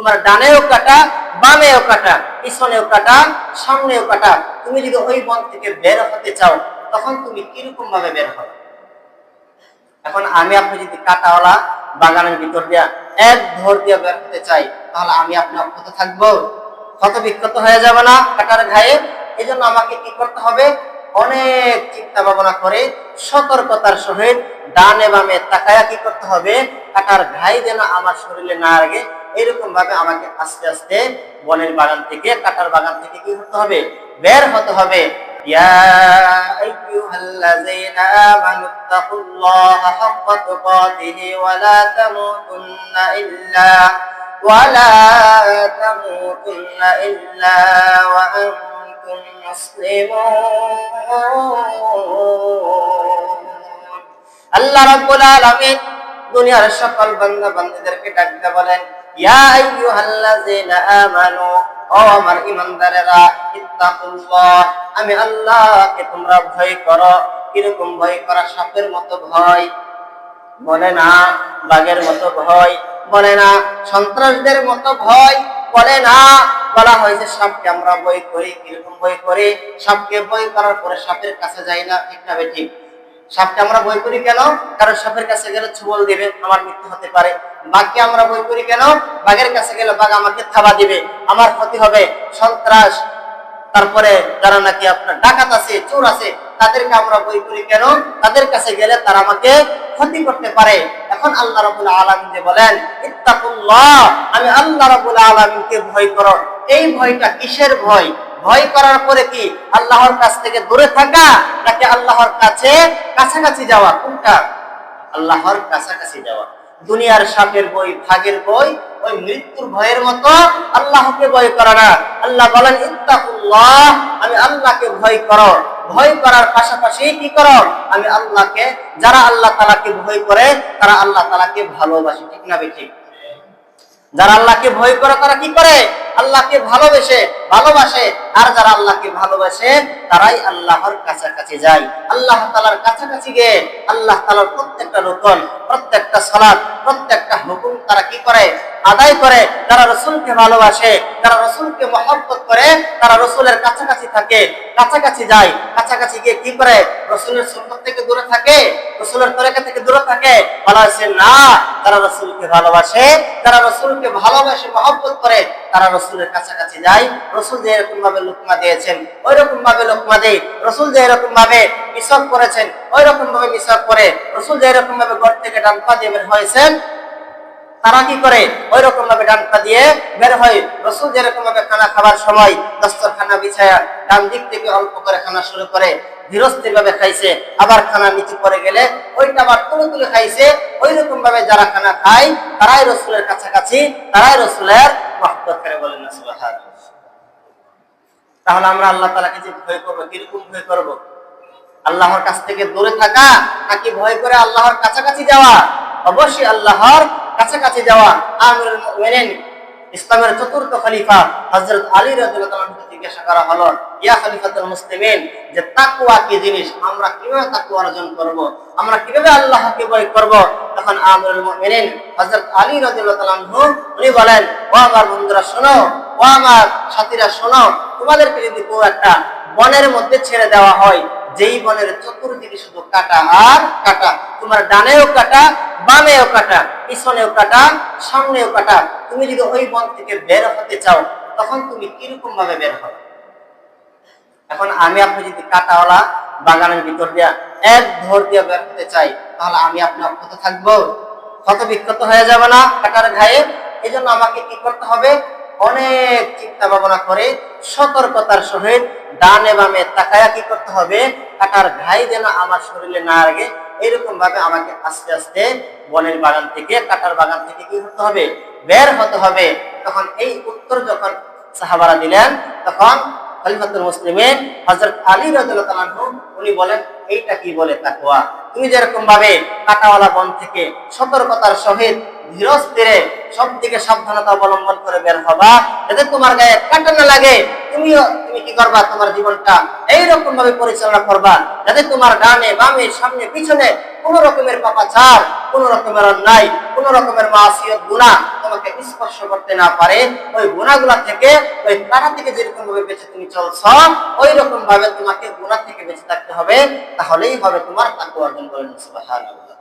তোমার ডানেও কাটা, বামেও কাটা, পিছনেও কাটা, সামনেও কাটা। তুমি যদি ওই বন থেকে বের হতে চাও তখন তুমি কিরকম ভাবে বের হবে? এখন আমি আপনি যদি কাটাওয়ালা বাগানের ভিতর দিয়া এক ধর দিয়ে বের হতে চাই, তাহলে আমি আপনি অক্ষত থাকবো? ক্ষত বিক্ষত হয়ে যাবে না কাটার ঘায়ে? এই জন্য আমাকে কি করতে হবে? অনেক চিন্তা ভাবনা করে সতর্কতার সহিত ডানে বামে তাকায়া কি করতে হবে? কাটার ঘায়ে যেন আমার শরীরে না লাগে, এরকম ভাবে আমাকে আস্তে আস্তে বনের বাগান থেকে, কাটার বাগান থেকে কি হতে হবে? বের হতে হবে। يا أيها الذين آمنوا اتقوا الله حق تقاته ولا تموتن إلا وأنتم مسلمون। আল্লাহ রাব্বুল আলামিন দুনিয়ার সকল বান্দা বান্দীদেরকে ডাকতে বলেন, ইয়া আইয়ুহাল্লাযীনা আমানু, ও আমার ঈমানদারেরা, ইত্তাকুল্লাহ, আমি আল্লাহকে তোমরা ভয় করো। কিরকম ভয় করা? সাপের মতো ভয়, বলে না বাঘের মতো ভয়, বলে না সন্ত্রাসদের মতো ভয়, বলে না, বলা হয়েছে সাপকে আমরা ভয় করি। কিরকম ভয় করি? সাপকে ভয় করার পরে সাপের কাছে যাই না, ঠিক না বেঠিক? সাপকে আমরা ভয় করি কেন? কারণ সাপের কাছে গেলে ছুবল দিবে, আমার মৃত্যু হতে পারে। বাঘকে আমরা ভয় করি কেন? বাঘের কাছে গেলে বাঘ আমাকে থাবা দিবে, আমার ক্ষতি হবে। সন্ত্রাস, তারপরে যারা নাকি আপনার ডাকাত আছে, চোর আছে, তাদেরকে আমরা ভয় করি কেন? তাদের কাছে গেলে তারা আমাকে ক্ষতি করতে পারে। এখন আল্লাহ রাব্বুল আলামিন যে বলেন ইত্তাকুল্লাহ, আমি আল্লাহ রাব্বুল আলামিনকে ভয় করো। এই ভয়টা কিসের ভয়? ভয় করার পরে কি আল্লাহর কাছ থেকে দূরে থাকা, নাকি আল্লাহর কাছে কাছাকাছি যাওয়া? কোনটা? আল্লাহর কাছাকাছি যাওয়া। দুনিয়ার সাপের বই, ভাগের বই, ওই মৃত্যুর ভয়ের মতো আল্লাহকে ভয় করা না। আল্লাহ বলেন ইত্তাকুল্লাহ, আমি আল্লাহকে ভয় করো। ভয় করার পাশাপাশি কি করো? আমি আল্লাহকে, যারা আল্লাহ তাআলাকে ভয় করে তারা আল্লাহ তাআলাকে ভালোবাসে, ঠিক না বেঠিক? যারা আল্লাহকে ভয় করে তারা কি করে? আল্লাহকে ভালোবাসে। আর যারা আল্লাহকে ভালোবাসে তারাই আল্লাহর কাছাকাছি যায়। আল্লাহ তাআলার কাছাকাছি গিয়ে আল্লাহ তাআলার প্রত্যেকটা রুকন, প্রত্যেকটা সালাত, প্রত্যেকটা হুকুম তারা কি করে? আদায় করে। যারা রাসূলকে ভালোবাসে, যারা রাসূলকে মহব্বত করে, তারা রাসূলের কাছাকাছি থাকে, কাছাকাছি যায়। কাছাকাছি গিয়ে কি করে? রাসূলের সুন্নাত থেকে দূরে থাকে, রাসূলের তরিকা থেকে দূরে থাকে। বলা হয়েছে না, যারা রাসূলকে ভালোবাসে, যারা রাসূলকে ভালোবাসে, মহব্বত করে, তারা রাসূলের কাছাকাছি যায়। রাসূল যে এরকম ভাবে লুকমা দিয়েছেন ওই রকম ভাবে লুকমা দেয়। রাসূল যে এরকম ভাবে মিসাক করেছেন ওই রকম ভাবে মিসাক করে। রাসূল যে এরকম ভাবে ঘর থেকে ডান পা দিয়ে বের হয়েছেন, তারা কি করে? ওই রকম ভাবে ডান পা দিয়ে বের হয়। রাসূল যেরকম ভাবে খানা খাবার সময় দস্তরখানা বিছায়া ডান দিক থেকে অল্প করে খানা শুরু করে, ধীরস্থির ভাবে খাইছে। আবার খানা নিচে পড়ে গেলে ওইটা আবার তুলে খাইছে। ওই রকম ভাবে যারা খানা খায় তারাই রাসূলের কাছাকাছি, তারাই রাসূলের মহব্বত করে। বলেন না সুবহানাল্লাহ। তাহলে আমরা আল্লাহ তাআলাকে যে ভয় করব, কিরকম ভয় করব? আল্লাহর কাছ থেকে দূরে থাকা, নাকি ভয় করে আল্লাহর কাছাকাছি যাওয়া? অবশ্যই আল্লাহর কাছাকাছি যাওয়া। আমিরুল মুমিনিন, ইসলামের চতুর্থ খলিফা হযরত আলী রাদিয়াল্লাহু তাআলাকে জিজ্ঞাসা করা হলো, ইয়া খলিফাতুল মুসলিমিন, যে তাকওয়া কি জিনিস? আমরা কিভাবে তাকওয়া অর্জন করব? আমরা কিভাবে আল্লাহকে ভয় করব? তখন আমিরুল মুমিনিন হযরত আলী রাদিয়াল্লাহু তাআলা উনি বলেন, ও আমার বন্ধুরা শোনো, ও আমার সাথীরা শোনো, তোমাদেরকে যদি কেউ একটা বনের মধ্যে ছেড়ে দেওয়া হয়, যেই বনের চতুর্দিকে শুধু কাটা আর কাটা, তোমার ডানেও কাটা, বামেও কাটা, পিছনেও কাটা, সামনেও কাটা, তুমি যদি ওই বন থেকে বের হতে চাও তখন তুমি কিরকম ভাবে বের হবে? এখন আমি আপনি যদি কাটাওয়ালা বাগানের ভিতর দিয়া এক ধর দিয়ে বের হতে চাই, তাহলে আমি আপনি অক্ষত থাকবো? ক্ষত বিক্ষত হয়ে যাবে না কাটার ঘায়ে? এই জন্য আমাকে কি করতে হবে? অনেক চিন্তা ভাবনা করে সতর্কতার সহিত ডানে বামে তাকায়া কি করতে হবে? কাটার ঘায়ে যেন আমার শরীরে না লাগে, এরকম ভাবে আমাকে আস্তে আস্তে বনের বাগান থেকে, কাটার বাগান থেকে কি হতে হবে? বের হতে হবে। তখন এই উত্তর যখন সাহাবারা দিলেন, তখন খলিফাতুল মুসলিমিন হযরত আলী রাদিয়াল্লাহু তাআলা উনি বলেন, এইটা কি বলে তাকওয়া? তুমি যেরকম ভাবে কাটাওয়ালা বন থেকে সতর্কতার সহিত ধীরস্থিরে সব দিকে সাবধানতা অবলম্বন করে বের হবা, যাতে তোমার গায়ে কাঁটা না লাগে। তুমি কি করবা? তোমার জীবনটা এইরকম ভাবে পরিচালনা করবা যাতে তোমার ডানে বামে সামনে পিছনে কোন রকমের পাপাচার, কোন রকমের অন্যায়, কোন রকমের মাসিয়ত গুনাহ তোমাকে স্পর্শ করতে না পারে, ওই গুনাহগুলা থেকে, ওই কাঁটা থেকে যেরকম ভাবে বেঁচে তুমি চলছো ওই রকম ভাবে তোমাকে গুনাহ থেকে বেঁচে থাকতে হবে, তাহলেই হবে তোমার তাকওয়া অর্জন করেন। সুবহানাল্লাহ।